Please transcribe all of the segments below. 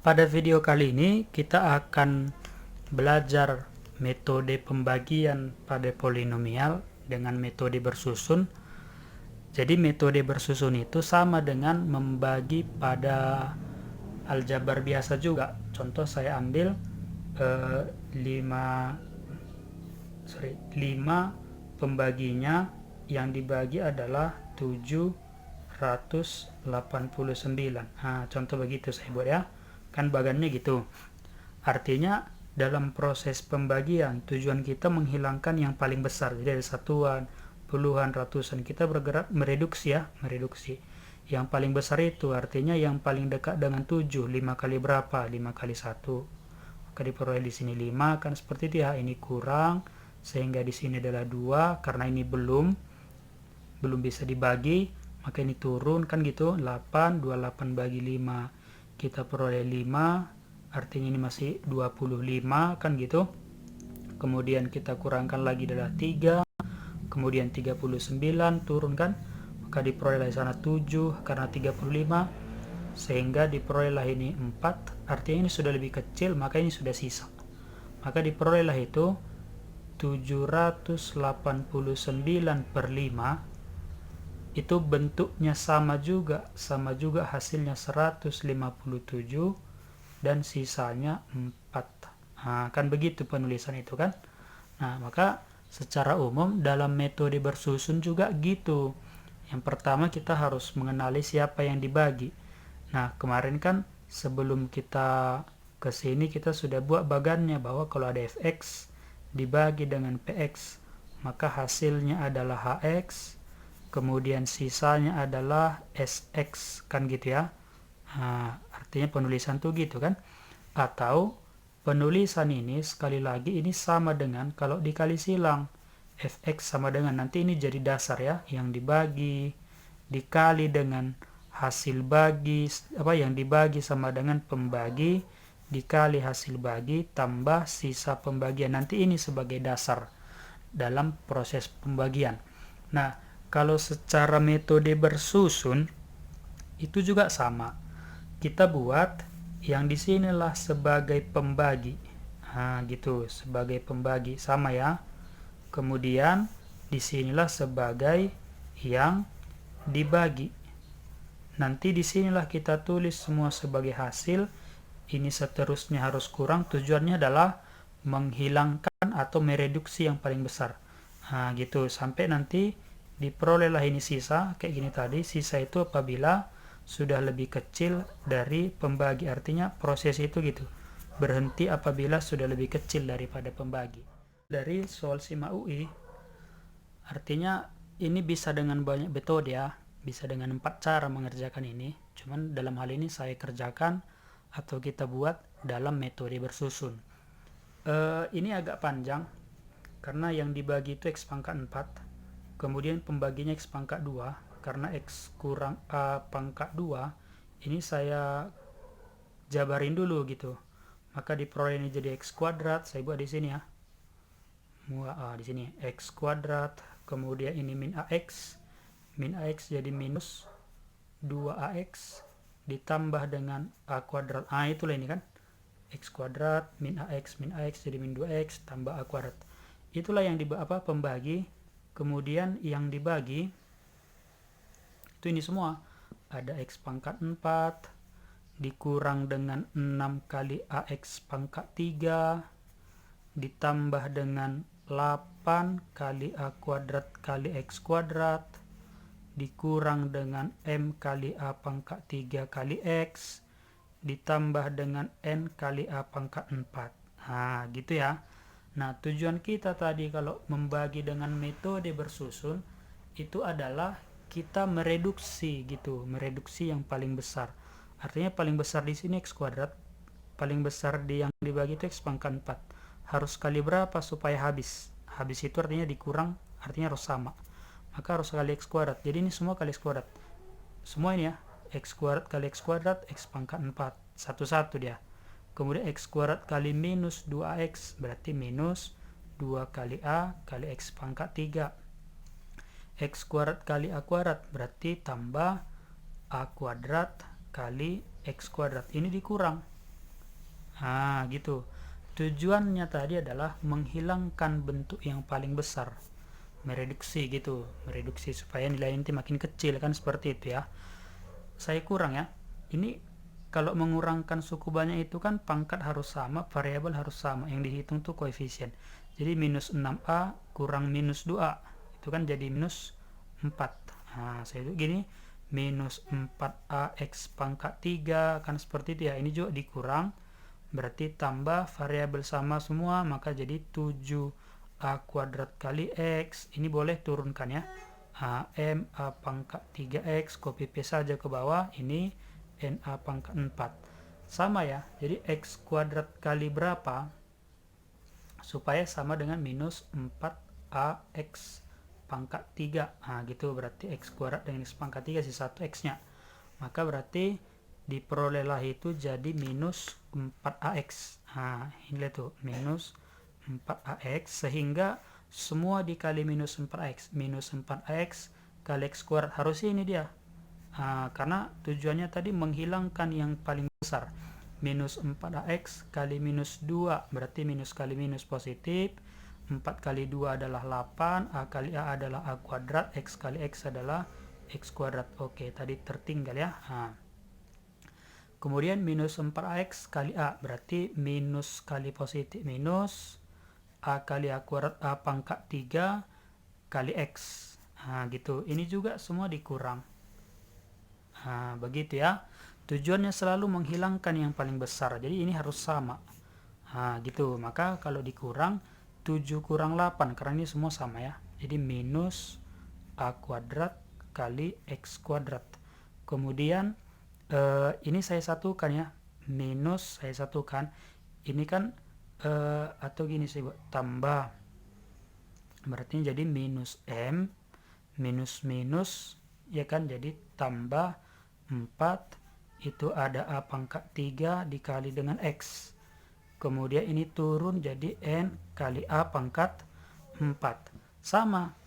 Pada video kali ini kita akan belajar metode pembagian pada polinomial dengan metode bersusun. Jadi metode bersusun itu sama dengan membagi pada aljabar biasa juga. Contoh saya ambil 5 pembaginya yang dibagi adalah 789. Nah, contoh begitu saya buat ya. Kan bagannya gitu. Artinya dalam proses pembagian tujuan kita menghilangkan yang paling besar. Jadi ada satuan, puluhan, ratusan. Kita bergerak mereduksi ya, mereduksi. Yang paling besar itu artinya yang paling dekat dengan 7. 5 kali berapa? 5 kali 1. Maka diperoleh di sini 5 kan seperti itu ya. Ini kurang sehingga di sini adalah 2 karena ini belum bisa dibagi, maka ini turun kan gitu. 8, 28 bagi 5 kita peroleh 5, artinya ini masih 25 kan gitu. Kemudian kita kurangkan lagi adalah 3, kemudian 39 turun kan, maka diperoleh di sana 7 karena 35, sehingga diperolehlah ini 4, artinya ini sudah lebih kecil, maka ini sudah sisa. Maka diperolehlah itu 789 per 5, itu bentuknya sama juga hasilnya 157 dan sisanya 4. Nah, kan begitu penulisan itu kan. Nah, maka secara umum dalam metode bersusun juga gitu. Yang pertama kita harus mengenali siapa yang dibagi. Nah, kemarin kan sebelum kita ke sini kita sudah buat bagannya bahwa kalau ada fx dibagi dengan px, maka hasilnya adalah hx, kemudian sisanya adalah sx kan gitu ya. Nah, artinya penulisan tuh gitu kan. Atau penulisan ini sekali lagi ini sama dengan kalau dikali silang, fx sama dengan nanti ini jadi dasar ya, yang dibagi dikali dengan hasil bagi, yang dibagi sama dengan pembagi dikali hasil bagi tambah sisa pembagian, nanti ini sebagai dasar dalam proses pembagian. Nah, kalau secara metode bersusun itu juga sama. Kita buat yang di sinilah sebagai pembagi. Nah, gitu, sebagai pembagi sama ya. Kemudian di sinilah sebagai yang dibagi. Nanti di sinilah kita tulis semua sebagai hasil. Ini seterusnya harus kurang. Tujuannya adalah menghilangkan atau mereduksi yang paling besar. Nah, gitu sampai nanti diperolehlah ini sisa kayak gini tadi. Sisa itu apabila sudah lebih kecil dari pembagi, artinya proses itu gitu berhenti apabila sudah lebih kecil daripada pembagi. Dari soal SIMA UI, artinya ini bisa dengan banyak metode ya, bisa dengan 4 cara mengerjakan ini. Cuman dalam hal ini saya kerjakan atau kita buat dalam metode bersusun. Ini agak panjang karena yang dibagi itu x pangkat 4, kemudian pembaginya x pangkat 2, karena x kurang a pangkat 2, ini saya jabarin dulu gitu. Maka diperoleh ini jadi x kuadrat, saya buat di sini ya. Di sini x kuadrat, kemudian ini min ax jadi minus 2ax ditambah dengan a kuadrat. Itulah ini kan. X kuadrat min ax jadi min 2x tambah a kuadrat. Itulah yang pembagi. Kemudian yang dibagi itu ini semua. Ada x pangkat 4 dikurang dengan 6 kali ax pangkat 3 ditambah dengan 8 kali a kuadrat kali x kuadrat dikurang dengan m kali a pangkat 3 kali x ditambah dengan n kali a pangkat 4. Nah, gitu ya. Nah, tujuan kita tadi kalau membagi dengan metode bersusun itu adalah kita mereduksi gitu, mereduksi yang paling besar. Artinya paling besar di sini x kuadrat, paling besar di yang dibagi itu x pangkat 4. Harus kali berapa supaya habis? Habis itu artinya dikurang, artinya harus sama. Maka harus kali x kuadrat. Jadi ini semua kali x kuadrat. Semua ini ya, x kuadrat kali x kuadrat, x pangkat 4. Satu-satu dia. Kemudian x kuadrat kali minus 2x, berarti minus 2 kali a kali x pangkat 3. X kuadrat kali a kuadrat, berarti tambah a kuadrat kali x kuadrat. Ini dikurang. Gitu. Tujuannya tadi adalah menghilangkan bentuk yang paling besar, mereduksi gitu, mereduksi supaya nilai inti makin kecil kan, seperti itu ya. Saya kurang ya. Ini kalau mengurangkan suku banyak itu kan pangkat harus sama, variabel harus sama, yang dihitung tuh koefisien. Jadi minus 6A kurang minus 2A itu kan jadi minus 4. Saya itu gini, minus 4A X pangkat 3 kan, seperti itu ya. Ini juga dikurang, berarti tambah variabel sama semua, maka jadi 7A kuadrat kali X. Ini boleh turunkan ya, M A pangkat 3X, copy paste saja ke bawah. Ini N A pangkat 4 sama ya, jadi X kuadrat kali berapa supaya sama dengan minus 4AX pangkat 3. Gitu, berarti X kuadrat dengan X pangkat 3 sisa 1 X nya, maka berarti diperolehlah itu jadi minus 4AX. Ini tuh minus 4AX, sehingga semua dikali minus 4AX, minus 4AX kali X kuadrat, harusnya ini dia. Karena tujuannya tadi menghilangkan yang paling besar, minus 4AX kali minus 2, berarti minus kali minus positif, 4 kali 2 adalah 8, A kali A adalah A kuadrat, X kali X adalah X kuadrat. Oke, tadi tertinggal ya. Kemudian minus 4AX kali A, berarti minus kali positif minus, A kali A kuadrat A pangkat 3 kali X. Gitu. Ini juga semua dikurang. Begitu ya. Tujuannya selalu menghilangkan yang paling besar. Jadi ini harus sama. Gitu. Maka kalau dikurang 7 kurang 8, karena ini semua sama ya. Jadi minus A kuadrat kali X kuadrat. Kemudian ini saya satukan ya, minus saya satukan, ini kan atau gini saya buat tambah, berarti jadi minus M minus minus ya kan, jadi tambah 4, itu ada A pangkat 3 dikali dengan X, kemudian ini turun jadi N kali A pangkat 4 sama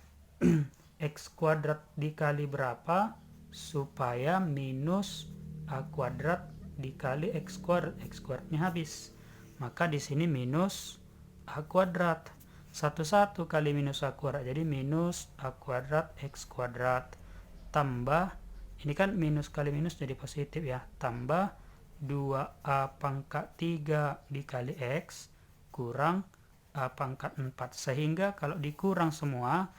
X kuadrat dikali berapa supaya minus A kuadrat dikali X kuadratnya habis, maka di sini minus A kuadrat, 1 kali minus A kuadrat, jadi minus A kuadrat X kuadrat, tambah, ini kan minus kali minus jadi positif ya, tambah 2A pangkat 3 dikali X kurang A pangkat 4, sehingga kalau dikurang semua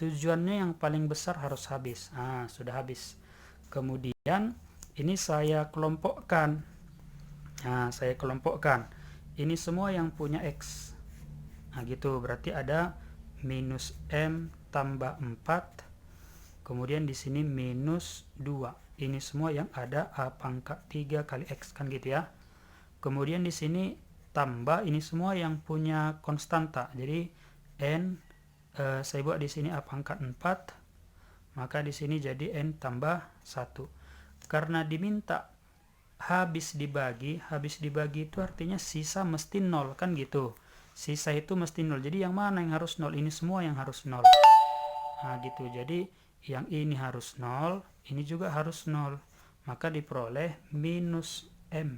tujuannya yang paling besar harus habis. Sudah habis. Kemudian ini saya kelompokkan. Saya kelompokkan. Ini semua yang punya X. Gitu. Berarti ada minus M tambah 4. Kemudian di sini minus 2. Ini semua yang ada A pangkat 3 kali X kan gitu ya. Kemudian di sini tambah ini semua yang punya konstanta. Jadi N saya buat di sini A pangkat 4. Maka di sini jadi N tambah 1. Karena diminta habis dibagi itu artinya sisa mesti 0 kan gitu. Sisa itu mesti 0. Jadi yang mana yang harus 0? Ini semua yang harus 0. Gitu. Jadi yang ini harus 0, ini juga harus 0. Maka diperoleh minus M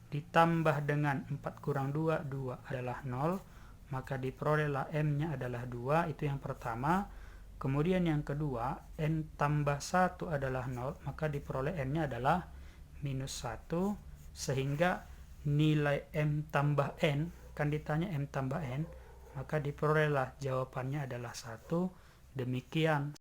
ditambah dengan 4 kurang 2, 2 adalah 0. Maka diperolehlah M-nya adalah 2, itu yang pertama. Kemudian yang kedua, N tambah 1 adalah 0, maka diperoleh N-nya adalah minus 1, sehingga nilai M tambah N, kan ditanya M tambah N, maka diperolehlah jawabannya adalah 1. Demikian.